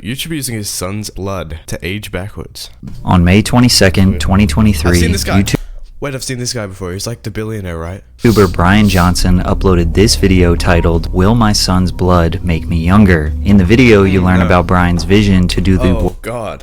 You should be using his son's blood to age backwards. On May 22nd, 2023, I've seen this guy. YouTuber Wait, I've seen this guy before. He's like the billionaire, right? Brian Johnson uploaded this video titled, "Will My Son's Blood Make Me Younger?" In the video, you learn about Brian's vision to do the Oh, God.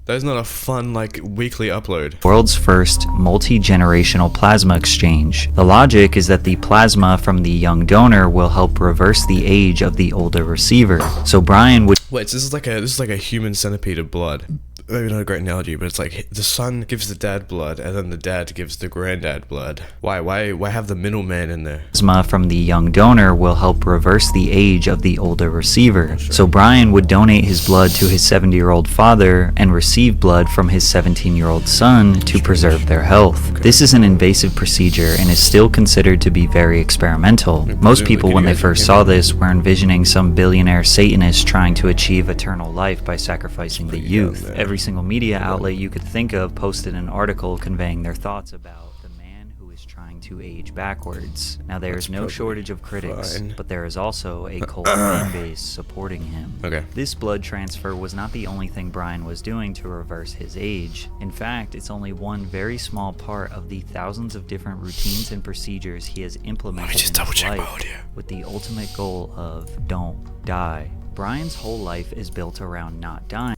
That is not a fun, like, weekly upload. world's first multi-generational plasma exchange. The logic is that the plasma from the young donor will help reverse the age of the older receiver. So Brian would Wait, so this is like a human centipede of blood. Maybe not a great analogy, but it's like the son gives the dad blood, and then the dad gives the granddad blood. Why have the middleman in there? plasma from the young donor will help reverse the age of the older receiver. So Brian would donate his blood to his 70-year-old father and receive blood from his 17-year-old son to preserve their health. This is an invasive procedure and is still considered to be very experimental. Most people, when they first saw this, were envisioning some billionaire Satanist trying to achieve eternal life by sacrificing the youth. Every single media outlet you could think of posted an article conveying their thoughts about the man who is trying to age backwards. Now there is no shortage of critics, but there is also a cult fan base supporting him. Okay. This blood transfer was not the only thing Brian was doing to reverse his age. In fact, it's only one very small part of the thousands of different routines and procedures he has implemented in his life, with the ultimate goal of don't die. Brian's whole life is built around not dying.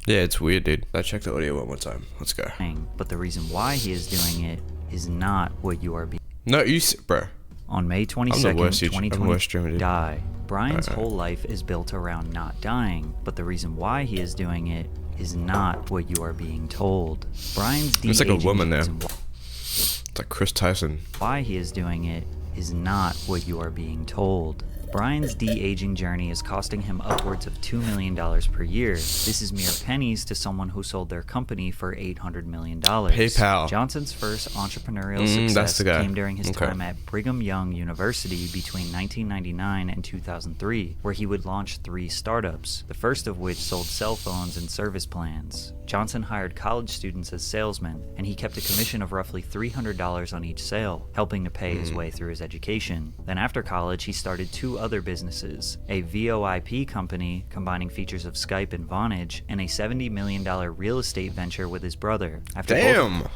Yeah, it's weird, dude. Let's check the audio one more time. Let's go. But the reason why he is doing it is not what you are being. No, bro. On May 22nd, 2020, die. Brian's whole life is built around not dying, but the reason why he is doing it is not what you are being told. Brian's It's like a de-aging woman there. reason It's like Chris Tyson. why he is doing it is not what you are being told. Brian's de-aging journey is costing him upwards of $2 million per year. This is mere pennies to someone who sold their company for $800 million. PayPal. Johnson's first entrepreneurial success came during his time at Brigham Young University between 1999 and 2003, where he would launch 3 startups, the first of which sold cell phones and service plans. Johnson hired college students as salesmen, and he kept a commission of roughly $300 on each sale, helping to pay his way through his education. Then after college, he started 2 other businesses, a VoIP company combining features of Skype and Vonage, and a $70 million real estate venture with his brother. Damn!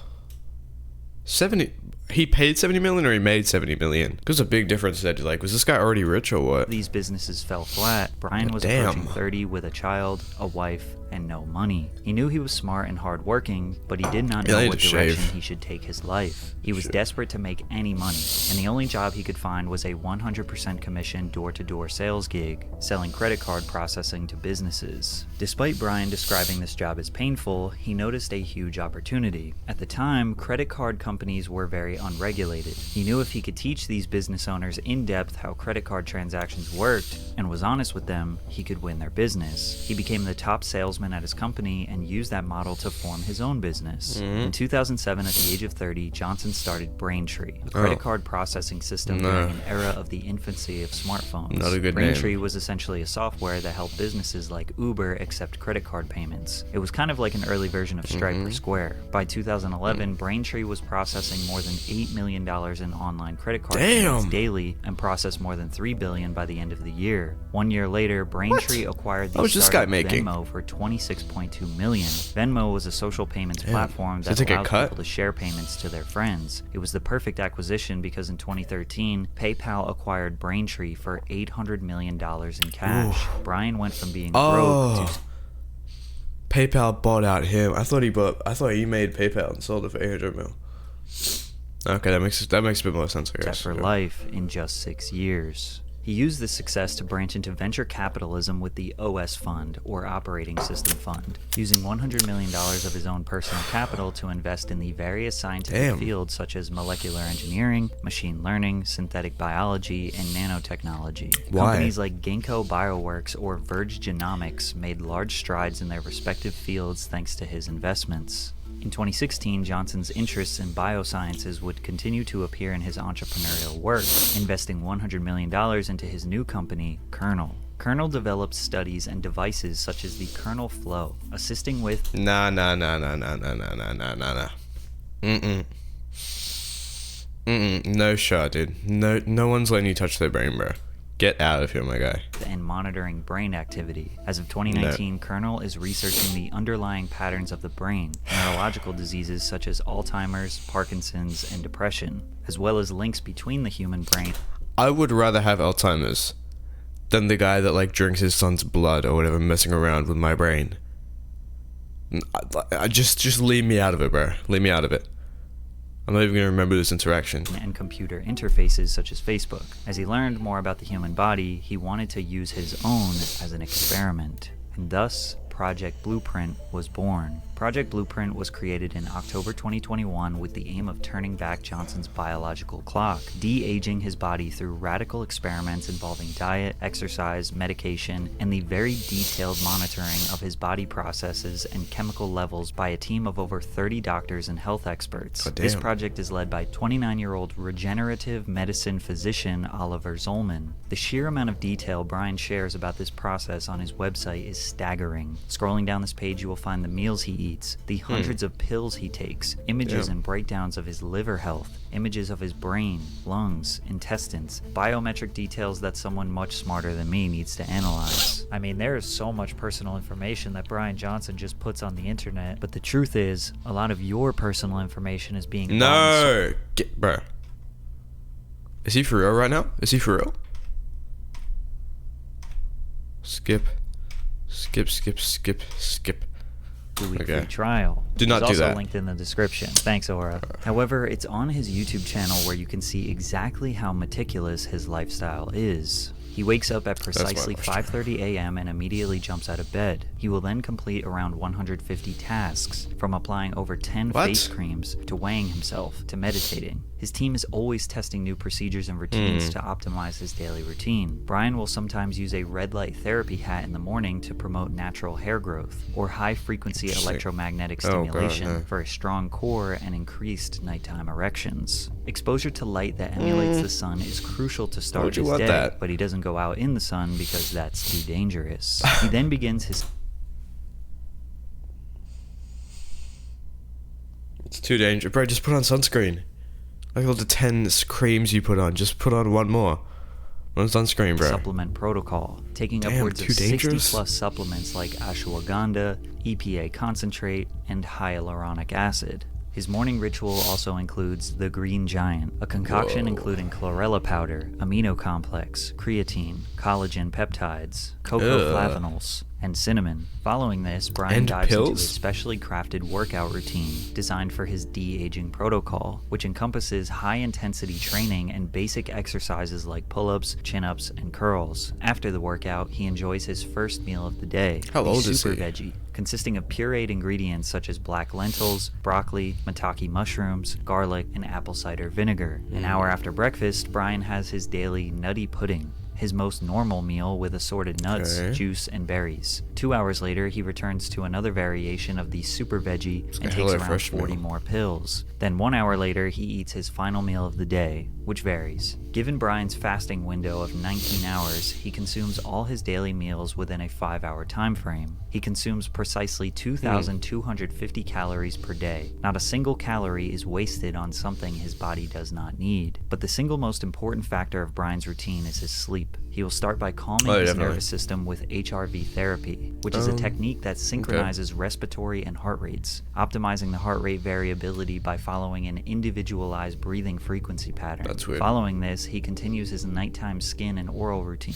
70... He paid 70 million or he made 70 million? There's a big difference there. Like, was this guy already rich or what? These businesses fell flat. Brian was approaching 30 with a child, a wife, and no money. He knew he was smart and hardworking, but he did not know what direction he should take his life. He was desperate to make any money, and the only job he could find was a 100% commission door-to-door sales gig, selling credit card processing to businesses. Despite Brian describing this job as painful, he noticed a huge opportunity. At the time, credit card companies were very unregulated. He knew if he could teach these business owners in depth how credit card transactions worked, and was honest with them, he could win their business. He became the top salesman at his company and used that model to form his own business. In 2007, at the age of 30, Johnson started Braintree, a credit card processing system during an era of the infancy of smartphones. Not a good Braintree name. was essentially a software that helped businesses like Uber accept credit card payments. It was kind of like an early version of Stripe or Square. By 2011, Braintree was processing more than $8 million in online credit card payments daily and processed more than $3 billion by the end of the year. 1 year later, Braintree acquired the startup Venmo for $26.2 million. Venmo was a social payments platform that allowed people to share payments to their friends. It was the perfect acquisition because in 2013, PayPal acquired Braintree for $800 million in cash. Brian went from being broke to... PayPal bought out him. I thought he made PayPal and sold it for 800 mil. Okay, that makes a bit more sense, I guess. For life in just 6 years. He used this success to branch into venture capitalism with the OS Fund, or Operating System Fund, using $100 million of his own personal capital to invest in the various scientific fields such as molecular engineering, machine learning, synthetic biology, and nanotechnology. Companies like Ginkgo Bioworks or Verge Genomics made large strides in their respective fields thanks to his investments. In 2016, Johnson's interests in biosciences would continue to appear in his entrepreneurial work, investing $100 million into his new company, Kernel. Kernel develops studies and devices such as the Kernel Flow, assisting with... Nah. No shot, dude. No one's letting you touch their brain, bro. Get out of here, my guy. And monitoring brain activity. As of 2019, Colonel is researching the underlying patterns of the brain, neurological diseases such as Alzheimer's, Parkinson's, and depression, as well as links between the human brain. I would rather have Alzheimer's than the guy that like drinks his son's blood or whatever, messing around with my brain. I just leave me out of it, bro. Leave me out of it. I'm not even going to remember this interaction. And computer interfaces such as Facebook. As he learned more about the human body, he wanted to use his own as an experiment. And thus, Project Blueprint was born. Project Blueprint was created in October 2021 with the aim of turning back Johnson's biological clock, de-aging his body through radical experiments involving diet, exercise, medication, and the very detailed monitoring of his body processes and chemical levels by a team of over 30 doctors and health experts. This project is led by 29-year-old regenerative medicine physician Oliver Zolman. The sheer amount of detail Brian shares about this process on his website is staggering. Scrolling down this page, you will find the meals he eats, the hundreds of pills he takes, images and breakdowns of his liver health, images of his brain, lungs, intestines, biometric details that someone much smarter than me needs to analyze. I mean, there is so much personal information that Brian Johnson just puts on the internet, but the truth is, a lot of your personal information is being bro. Is he for real right now? Is he for real? Skip. The weekly trial. Do not do that. Also linked in the description. Thanks, Aura. However, it's on his YouTube channel where you can see exactly how meticulous his lifestyle is. He wakes up at precisely 5:30 a.m. and immediately jumps out of bed. He will then complete around 150 tasks, from applying over 10 face creams to weighing himself to meditating. His team is always testing new procedures and routines to optimize his daily routine. Brian will sometimes use a red light therapy hat in the morning to promote natural hair growth, or high-frequency electromagnetic stimulation for a strong core and increased nighttime erections. Exposure to light that emulates the sun is crucial to start his day, but he doesn't go out in the sun because that's too dangerous. He then begins his... It's too dangerous. Bro, just put on sunscreen. Like all the 10 creams you put on, just put on one more. On sunscreen, bro. Supplement protocol, taking upwards of 60 plus supplements like ashwagandha, EPA concentrate, and hyaluronic acid. His morning ritual also includes the Green Giant, a concoction including chlorella powder, amino complex, creatine, collagen peptides, cocoflavanols, and cinnamon. Following this, Brian dives into a specially crafted workout routine designed for his de-aging protocol, which encompasses high-intensity training and basic exercises like pull-ups, chin-ups, and curls. After the workout, he enjoys his first meal of the day, the Super Veggie, consisting of pureed ingredients such as black lentils, broccoli, maitake mushrooms, garlic, and apple cider vinegar. An hour after breakfast, Brian has his daily nutty pudding, his most normal meal with assorted nuts, juice, and berries. 2 hours later, he returns to another variation of the Super Veggie and takes around 40 more pills. Then 1 hour later, he eats his final meal of the day, which varies. Given Brian's fasting window of 19 hours, he consumes all his daily meals within a 5-hour time frame. He consumes precisely 2,250 calories per day. Not a single calorie is wasted on something his body does not need. But the single most important factor of Brian's routine is his sleep. He will start by calming his nervous system with HRV therapy, which is a technique that synchronizes respiratory and heart rates, optimizing the heart rate variability by following an individualized breathing frequency pattern. That's weird. Following this, he continues his nighttime skin and oral routine,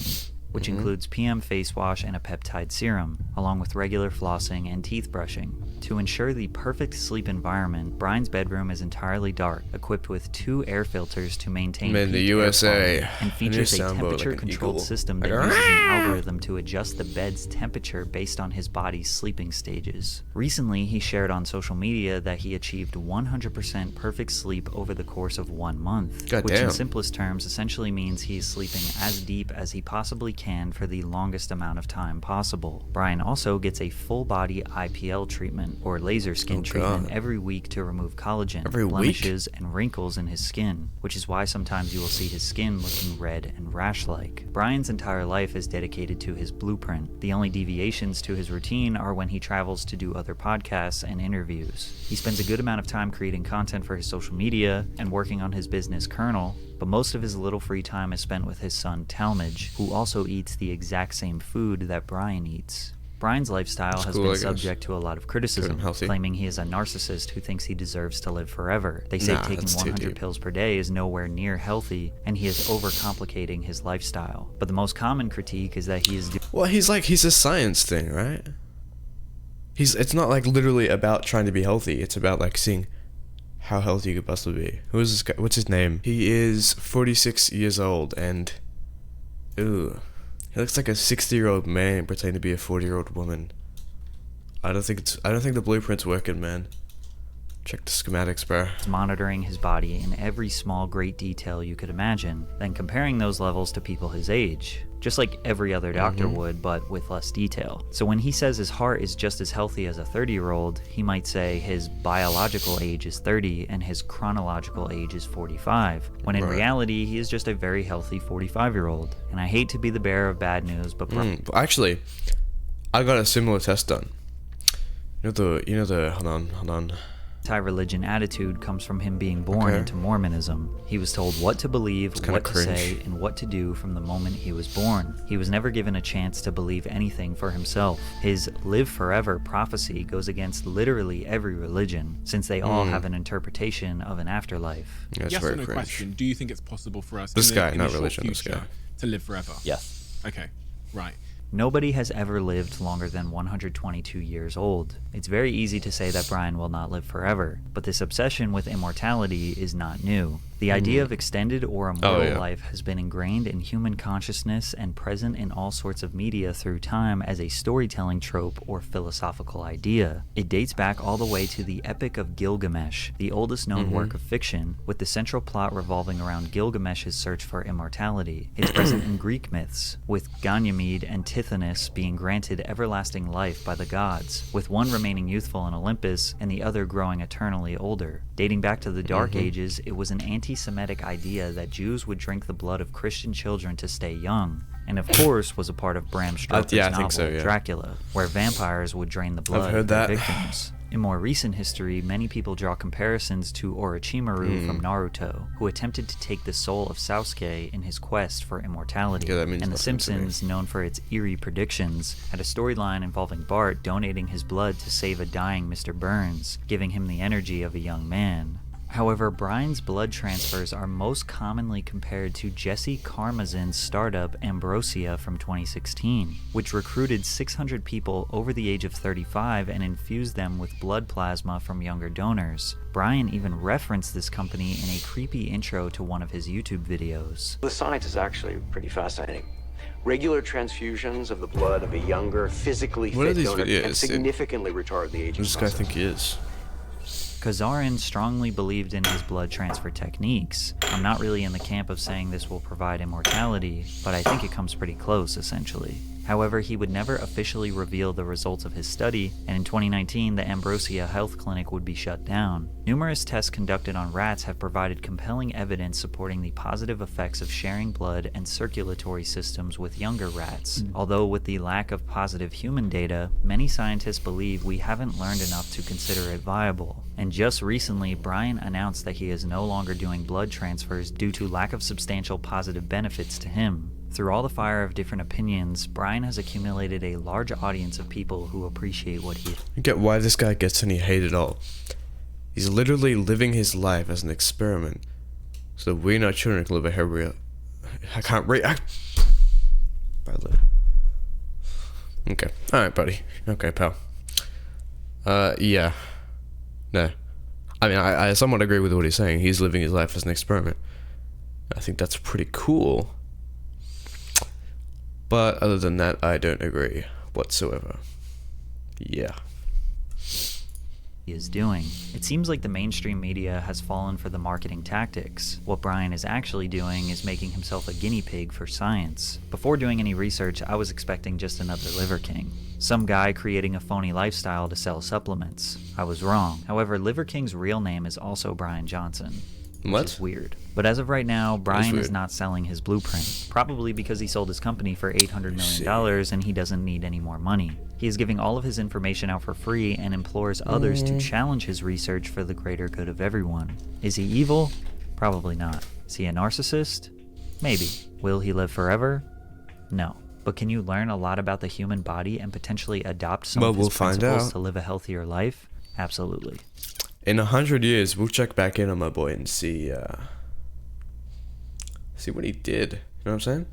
which includes PM face wash and a peptide serum, along with regular flossing and teeth brushing. To ensure the perfect sleep environment, Brian's bedroom is entirely dark, equipped with 2 air filters to maintain the USA, and features a temperature-controlled system that uses an algorithm to adjust the bed's temperature based on his body's sleeping stages. Recently, he shared on social media that he achieved 100% perfect sleep over the course of 1 month, which in simplest terms essentially means he is sleeping as deep as he possibly can for the longest amount of time possible. Brian also gets a full-body IPL treatment, or laser skin treatment, every week to remove collagen, blemishes, and wrinkles in his skin, which is why sometimes you will see his skin looking red and rash-like. Brian's entire life is dedicated to his blueprint. The only deviations to his routine are when he travels to do other podcasts and interviews. He spends a good amount of time creating content for his social media and working on his business Kernel, but most of his little free time is spent with his son Talmadge, who also eats the exact same food that Brian eats. Brian's lifestyle has been subject to a lot of criticism, claiming he is a narcissist who thinks he deserves to live forever. They say taking 100 pills per day is nowhere near healthy, and he is overcomplicating his lifestyle. But the most common critique is that he is... Well, he's a science thing, right? It's not like literally about trying to be healthy. It's about like seeing how healthy you could possibly be. Who is this guy? What's his name? He is 46 years old, and... Ooh. He looks like a 60-year-old man pretending to be a 40-year-old woman. I don't think the blueprint's working, man. Check the schematics, bro. Monitoring his body in every small great detail you could imagine, then comparing those levels to people his age. Just like every other doctor would, but with less detail. So when he says his heart is just as healthy as a 30-year-old, he might say his biological age is 30 and his chronological age is 45, when in reality, he is just a very healthy 45-year-old. And I hate to be the bearer of bad news, but... Actually, I got a similar test done. Hold on. Anti-religion attitude comes from him being born into Mormonism. He was told what to believe, what to say, and what to do from the moment he was born. He was never given a chance to believe anything for himself. His live forever prophecy goes against literally every religion, since they all have an interpretation of an afterlife. That's yes or no cringe. question, do you think it's possible for us this in guy, the not short religion, this future guy. to live forever? Yes. Okay, right. Nobody has ever lived longer than 122 years old. It's very easy to say that Brian will not live forever, but this obsession with immortality is not new. The idea of extended or immortal life has been ingrained in human consciousness and present in all sorts of media through time as a storytelling trope or philosophical idea. It dates back all the way to the Epic of Gilgamesh, the oldest known work of fiction, with the central plot revolving around Gilgamesh's search for immortality. It's present in Greek myths, with Ganymede and Tithonus being granted everlasting life by the gods, with one remaining youthful in Olympus and the other growing eternally older. Dating back to the Dark Ages, it was an anti-Semitic idea that Jews would drink the blood of Christian children to stay young, and of course was a part of Bram Stoker's novel Dracula, where vampires would drain the blood of their victims. In more recent history, many people draw comparisons to Orochimaru from Naruto, who attempted to take the soul of Sasuke in his quest for immortality. And The Simpsons, known for its eerie predictions, had a storyline involving Bart donating his blood to save a dying Mr. Burns, giving him the energy of a young man. However, Brian's blood transfers are most commonly compared to Jesse Karmazin's startup Ambrosia from 2016, which recruited 600 people over the age of 35 and infused them with blood plasma from younger donors. Brian even referenced this company in a creepy intro to one of his YouTube videos. The science is actually pretty fascinating. Regular transfusions of the blood of a younger, physically fit donor can significantly retard the aging process. Who does this guy think he is? Kazarin strongly believed in his blood transfer techniques. I'm not really in the camp of saying this will provide immortality, but I think it comes pretty close, essentially. However, he would never officially reveal the results of his study, and in 2019, the Ambrosia Health Clinic would be shut down. Numerous tests conducted on rats have provided compelling evidence supporting the positive effects of sharing blood and circulatory systems with younger rats. Although with the lack of positive human data, many scientists believe we haven't learned enough to consider it viable. And just recently, Brian announced that he is no longer doing blood transfers due to lack of substantial positive benefits to him. Through all the fire of different opinions, Brian has accumulated a large audience of people who appreciate what he... I get why this guy gets any hate at all. He's literally living his life as an experiment, so we and our children can live a happy... I can't read... Okay. Alright, buddy. Okay, pal. Yeah. No. I mean, I somewhat agree with what he's saying. He's living his life as an experiment. I think that's pretty cool. But other than that, I don't agree whatsoever. Yeah. He is doing. It seems like the mainstream media has fallen for the marketing tactics. What Brian is actually doing is making himself a guinea pig for science. Before doing any research, I was expecting just another Liver King. Some guy creating a phony lifestyle to sell supplements. I was wrong. However, Liver King's real name is also Brian Johnson. Which is weird. But as of right now, Brian is not selling his blueprint, probably because he sold his company for $800 million and he doesn't need any more money. He is giving all of his information out for free and implores others to challenge his research for the greater good of everyone. Is he evil? Probably not. Is he a narcissist? Maybe. Will he live forever? No. But can you learn a lot about the human body and potentially adopt some of his principles to live a healthier life? Absolutely. In 100 years, we'll check back in on my boy and see what he did. You know what I'm saying?